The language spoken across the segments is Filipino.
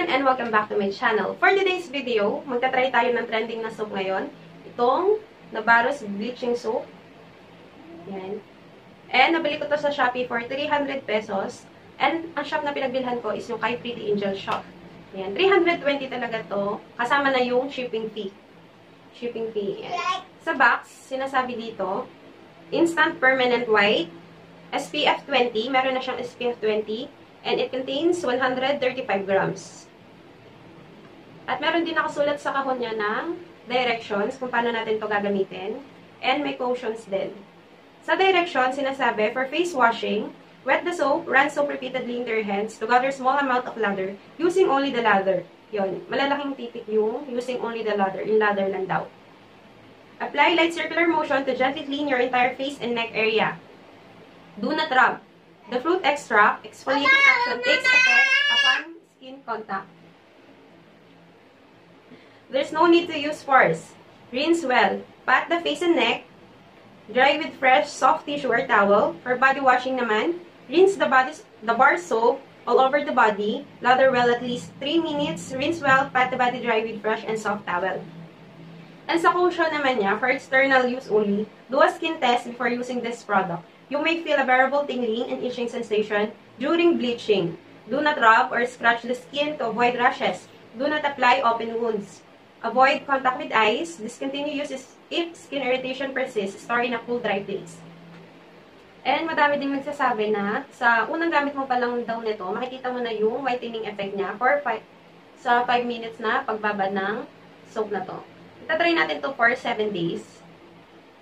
everyone and welcome back to my channel. For today's video, magta-try tayo ng trending na soap ngayon. Itong Nabaros Bleaching Soap. Yan. And nabili ko to sa Shopee for 300 pesos. And ang shop na pinagbilhan ko is yung kay Pretty Angel Shop. Yan. 320 talaga to. Kasama na yung shipping fee. Shipping fee. Yan. Sa box, sinasabi dito, Instant Permanent White, SPF 20. Meron na siyang SPF 20. And it contains 135 grams. At meron din nakasulat sa kahon niya ng directions kung paano natin to gagamitin. And may potions din. Sa directions, sinasabi, for face washing, wet the soap, run soap repeatedly into your hands to gather small amount of lather using only the lather. Yun. Malalaking titik yung using only the lather. Yung lather lang daw. Apply light circular motion to gently clean your entire face and neck area. Do not rub. The fruit extract exfoliating action takes effect upon skin contact. There's no need to use force. Rinse well. Pat the face and neck. Dry with fresh, soft tissue or towel. For body washing naman, rinse the bar soap all over the body. Lather well at least 3 minutes. Rinse well. Pat the body dry with fresh and soft towel. And sa caution naman niya, for external use only, do a skin test before using this product. You may feel a bearable tingling and itching sensation during bleaching. Do not rub or scratch the skin to avoid rashes. Do not apply open wounds. Avoid contact with eyes. Discontinue use if skin irritation persists. Store in a cool, dry place. And madami ding nagsasabi na sa unang gamit mo pa lang daw nito, makikita mo na yung whitening effect niya sa 5 minutes na pagbabad ng soap na to. Itatry natin to for 7 days.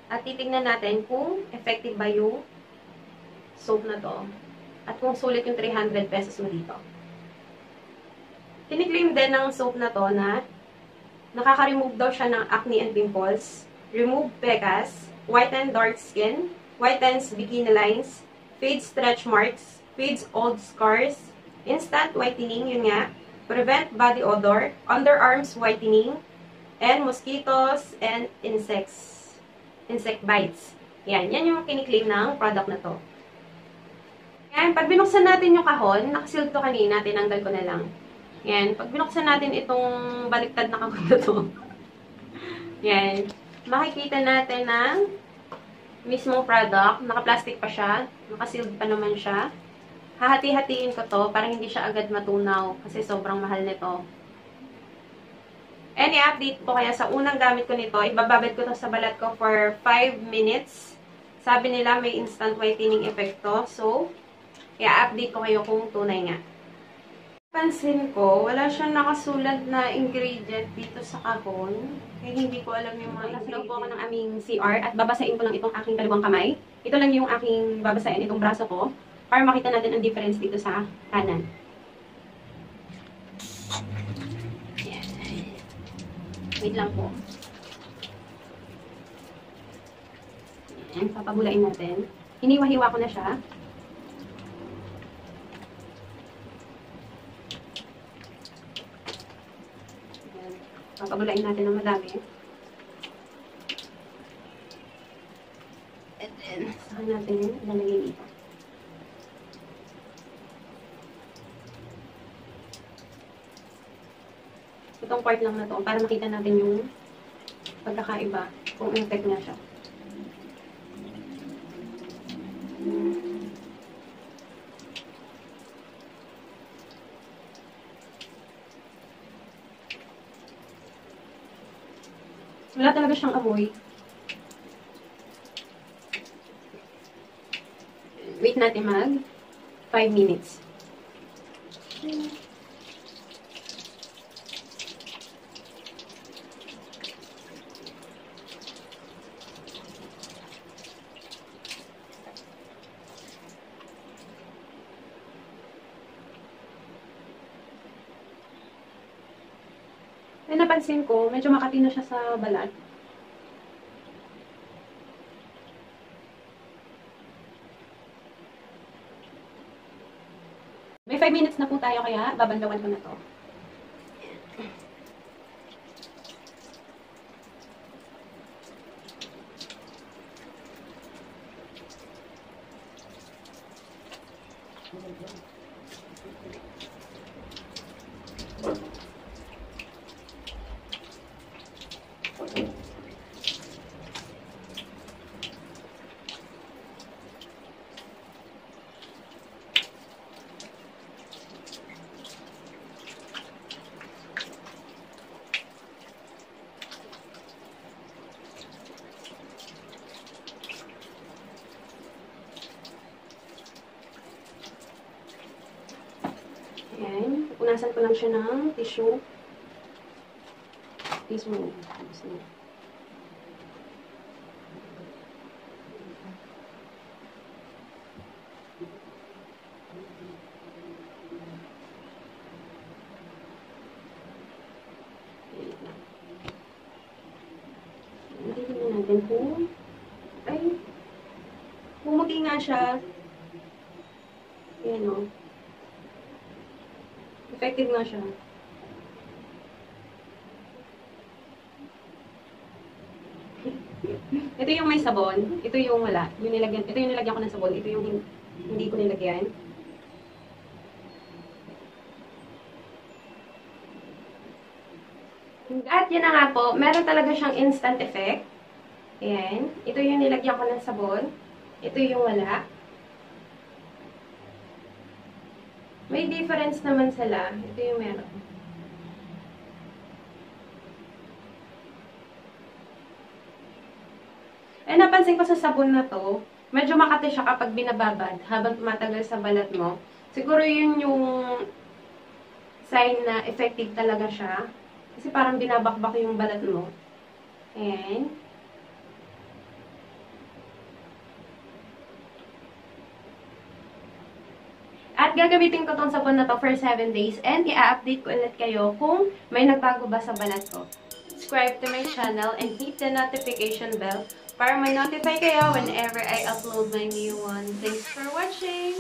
At titignan natin kung effective ba yung soap na to. At kung sulit yung 300 pesos mo dito. Kiniklaim din ng soap na to na nakaka-remove daw siya ng acne and pimples, remove pecas, whiten dark skin, whitens bikini lines, fades stretch marks, fades old scars, instant whitening, yun nga, prevent body odor, underarms whitening, and mosquitoes and insect bites. Yan yung kiniklaim ng product na to. Yan, pag binuksan natin yung kahon, nakasealed to kanina, tinanggal ko na lang. Yan, pag binuksan natin itong baliktad na kahon na to, yan, makikita natin ng mismong product, naka-plastic pa siya, nakasealed pa naman siya. Hahati-hatiin ko to para hindi siya agad matunaw kasi sobrang mahal nito. And i-update ko kaya sa unang gamit ko nito, ibababad ko to sa balat ko for 5 minutes. Sabi nila may instant whitening effect to. So, i-update ko kayo kung tunay nga. Pansin ko, wala siyang nakasulat na ingredient dito sa kahon. Kaya hindi ko alam yung mga ingredient. Nasa po ako ng aming CR at babasain ko lang itong aking kaliwang kamay. Ito lang yung aking babasain, itong braso ko. Para makita natin ang difference dito sa kanan. Wait lang po. Ayan, papabulain natin. Hiniwa-hiwa ko na siya. Ayan, papabulain natin ng madami. And then, saka natin ilalagay dito. Itong part lang na to para makita natin yung pagkakaiba kung effect niya siya. Wala talaga siyang amoy. Wait natin mag 5 minutes. Ay, napansin ko, medyo makati na siya sa balat. May 5 minutes na po tayo, kaya babanlawan ko na to. Punasan ko lang siya ng tissue. Tissue. Tingnan natin kung pumuti nga siya. Ayan o. Effective nga siya. Ito yung may sabon. Ito yung wala. Ito yung nilagyan ko ng sabon. Ito yung hindi ko nilagyan. At yan na nga po, meron talaga siyang instant effect. Ayan. Ito yung nilagyan ko ng sabon. Ito yung wala. May difference naman sila. Ito yung meron. Eh, napansin ko sa sabon na to, medyo makati siya kapag binababad habang tumatagal sa balat mo. Siguro yun yung sign na effective talaga siya. Kasi parang binabakbak yung balat mo. Ayan. At gagamitin ko tong sabon na to for 7 days and i-update ko ulit kayo kung may nagbago ba sa balat ko. Subscribe to my channel and hit the notification bell para ma-notify kayo whenever I upload my new one. Thanks for watching!